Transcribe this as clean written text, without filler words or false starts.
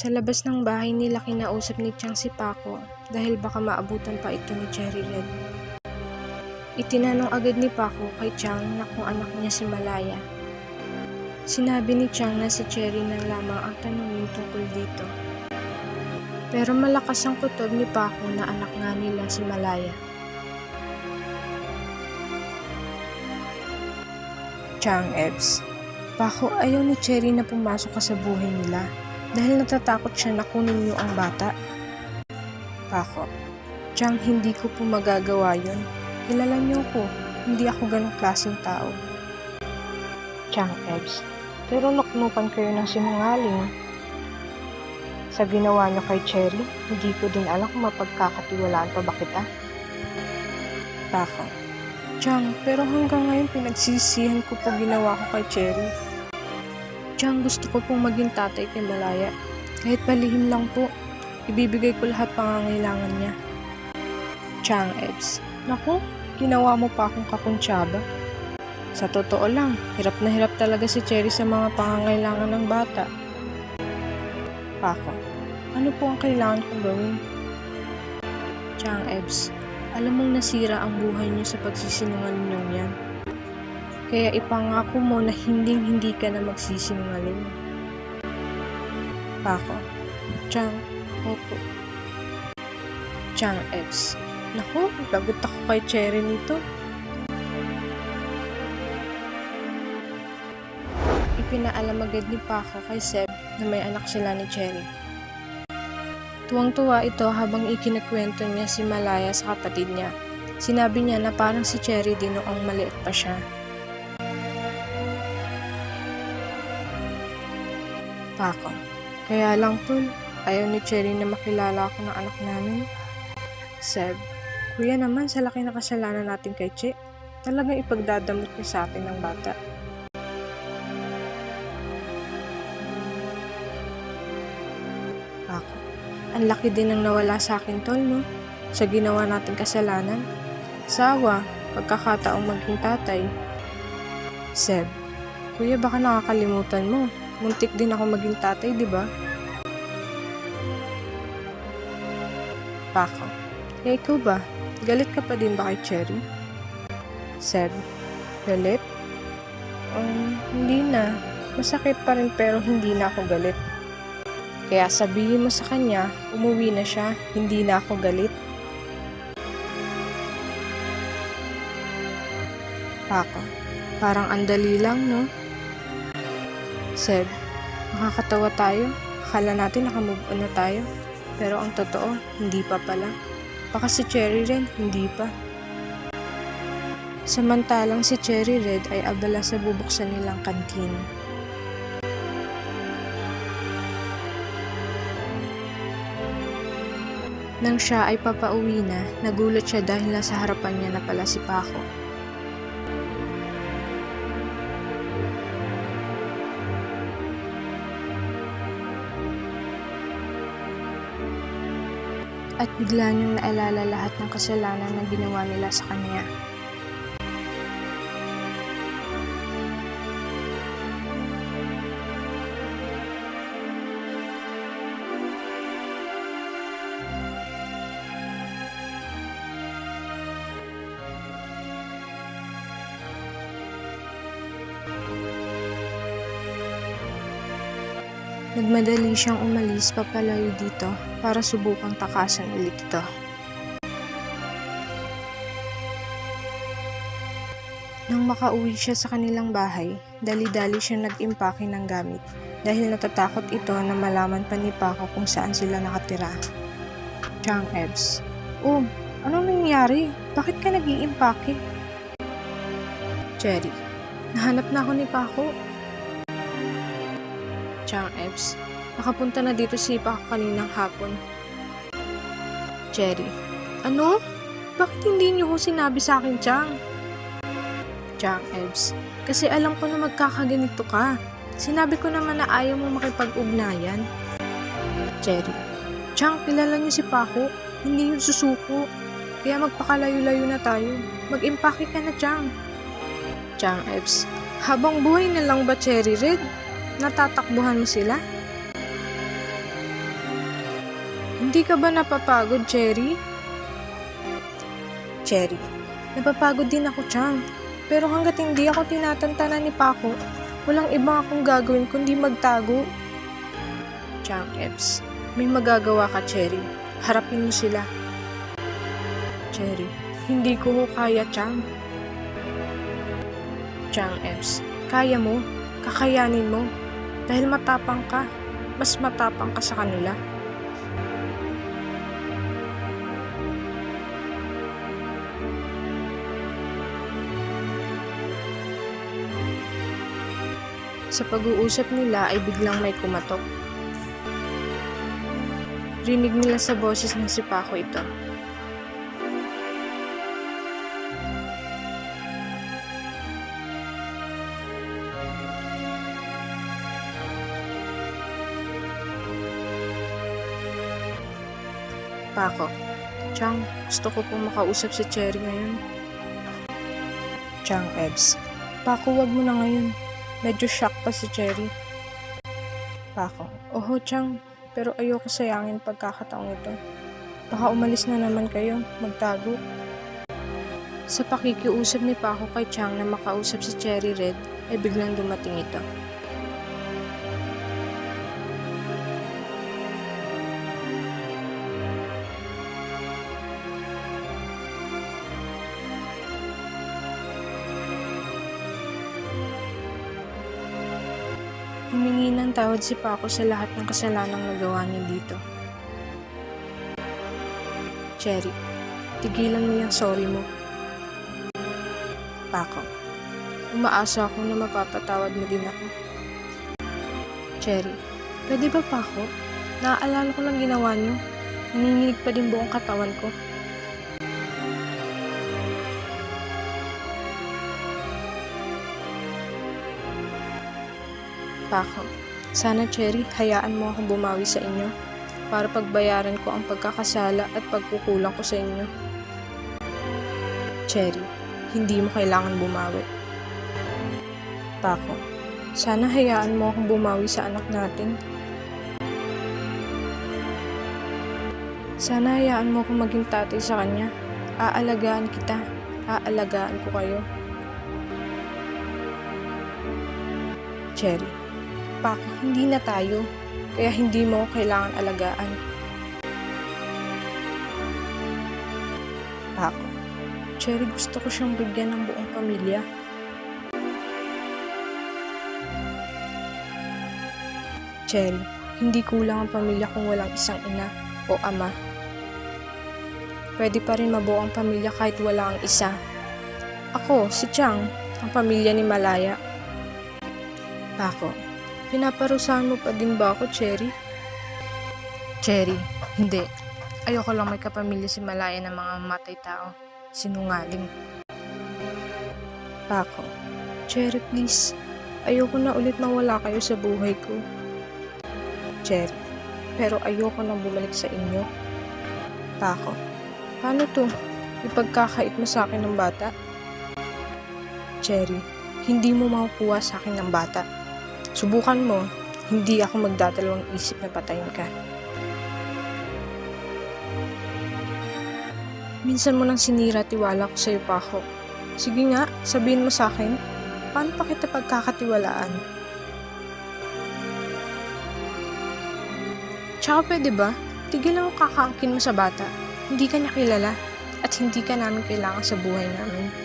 Sa labas ng bahay nila kinausap ni Chang si Paco dahil baka maabutan pa ito ni Cherry Red. Itinanong agad ni Paco kay Chang na kung anak niya si Malaya. Sinabi ni Chang na si Cherry na lamang ang tanungin tungkol dito. Pero malakas ang kutob ni Paco na anak nga nila si Malaya. Chang Ebs, Paco, ayaw ni Cherry na pumasok ka sa buhay nila dahil natatakot siya na kunin niyo ang bata. Paco, Chang, hindi ko po magagawa yun. Kilala niyo ko, hindi ako ganong klaseng tao. Chang Ebs, pero nuknukan kayo ng sinungaling. Sa ginawa niyo kay Cherry, hindi ko din alam kung mapagkakatiwalaan pa ba kita. Paco, Chang, pero hanggang ngayon pinagsisihan ko po ginawa ko kay Cherry. Chang, gusto ko pong maging tatay kay Malaya. Kahit palihim lang po, ibibigay ko lahat pangangailangan niya. Chang Ebs, naku, ginawa mo pa akong kakuntsaba. Sa totoo lang, hirap na hirap talaga si Cherry sa mga pangangailangan ng bata. Paco, ano po ang kailangan kong gawin? Chang Ebs, alam mong nasira ang buhay niyo sa pagsisinungaling niyong yan. Kaya ipangako mo na hindi ka na magsisinungaling. Paco, Chang, opo. Chang Ebs, naku, lagot ako kay Cherry nito. Ipinaalam agad ni Paco kay Seb na may anak sila ni Cherry. Tuwang-tuwa ito habang ikinakwento niya si Malaya sa kapatid niya. Sinabi niya na parang si Cherry din noong maliit pa siya. Paco, kaya lang tol, ayaw ni Cherry na makilala ako ng anak namin. Seb, kuya naman sa laki na kasalanan natin kay Che, talagang ipagdadamot niya sa atin ng bata. Paco, ang laki din ng nawala sa akin tol, no? Sa ginawa nating kasalanan. Sawa, pagkakataong maging tatay. Seb, kuya baka nakakalimutan mo. Muntik din ako maging tatay, di ba? Paco, ikaw ba? Galit ka pa din ba kay Cherry? Seb, galit? Hindi na. Masakit pa rin pero hindi na ako galit. Kaya sabihin mo sa kanya, umuwi na siya, hindi na ako galit. Paco, parang andali lang, no? Seb, nakakatawa tayo. Akala natin nakamove on na tayo. Pero ang totoo, hindi pa pala. Baka si Cherry Red, hindi pa. Samantalang si Cherry Red ay abala sa bubuksan nilang kantin. Nang siya ay papauwi na, nagulat siya dahil nasa harapan niya na pala si Paco. At bigla niyang naalala lahat ng kasalanan na ginawa nila sa kanya. Nagmadali siyang umalis papalayo dito para subukang takasan ulit ito. Nang makauwi siya sa kanilang bahay, dali-dali siyang nag-impake ng gamit dahil natatakot ito na malaman pa ni Paco kung saan sila nakatira. Chang Ebs, oh, anong nangyari? Bakit ka nag-iimpake? Cherry, nahanap na ako ni Paco. Chang Ebs, nakapunta na dito si Paco kaninang hapon. Cherry, ano? Bakit hindi niyo ko sinabi sa akin, Chang? Chang Ebs, kasi alam ko na magkakaganito ka. Sinabi ko naman na ayaw mo makipag-ugnayan. Cherry, Chang, kilala niyo si Paco. Hindi yun susuko. Kaya magpakalayo-layo na tayo. Mag-impake ka na, Chang. Chang Ebs, habang buhay na lang ba, Cherry Red? Natatakbuhan mo sila? Hindi ka ba napapagod, Cherry? Cherry, napapagod din ako, Chang. Pero hanggat hindi ako tinatantanan ni Paco, walang ibang akong gagawin kundi magtago. Chang Eps, may magagawa ka, Cherry. Harapin mo sila. Cherry, hindi ko ho kaya, Chang. Chang Eps, kaya mo, kakayanin mo. Dahil matapang ka, mas matapang ka sa kanila. Sa pag-uusap nila ay biglang may kumatok. Rinig nila sa boses ng si Paco ito. Paco, Chang, gusto ko pong makausap si Cherry ngayon. Chang Ebs, Paco, wag mo na ngayon. Medyo shock pa si Cherry. Paco, oho Chang, pero ayoko sayangin pagkakataong ito. Baka umalis na naman kayo, magtago. Sa pakikiusap ni Paco kay Chang na makausap si Cherry Red, ay biglang dumating ito. Humingi ng tawad si Paco sa lahat ng kasalanang nagawa niya dito. Cherry, tigilan mo yung sorry mo. Paco, umaasa ako na mapapatawad mo din ako. Cherry, pwede ba Paco? Naaalala ko lang ginawa niyo. Nanginginig pa din buong katawan ko. Paco, sana Cherry, hayaan mo akong bumawi sa inyo para pagbayaran ko ang pagkakasala at pagkukulang ko sa inyo. Cherry, hindi mo kailangan bumawi. Paco, sana hayaan mo akong bumawi sa anak natin. Sana hayaan mo akong maging tatay sa kanya. Aalagaan kita. Aalagaan ko kayo. Cherry, Paco, hindi na tayo. Kaya hindi mo kailangan alagaan. Paco, Cherry, gusto ko siyang bigyan ng buong pamilya. Cherry, hindi kulang ang pamilya kung walang isang ina o ama. Pwede pa rin mabuo ang pamilya kahit wala ang isa. Ako, si Chang, ang pamilya ni Malaya. Paco, pinaparusahan mo pa din ba ako, Cherry? Cherry, hindi. Ayoko lang may kapamilya si Malaya ng mga matay tao. Sinungaling. Paco, Cherry please. Ayoko na ulit mawala kayo sa buhay ko. Cherry, pero ayoko nang bumalik sa inyo. Paco, paano to? Ipagkakait mo sa akin ng bata? Cherry, hindi mo makukuha sa akin ng bata. Subukan mo, hindi ako magdadalawang isip na patayin ka. Minsan mo nang sinira tiwala ko sa'yo, Paco. Sige nga, sabihin mo sa akin, paano pa kita pagkakatiwalaan? Tsaka pwede ba, tigilan mo kakaangkin mo sa bata. Hindi ka niya kilala at hindi ka namin kailangan sa buhay namin.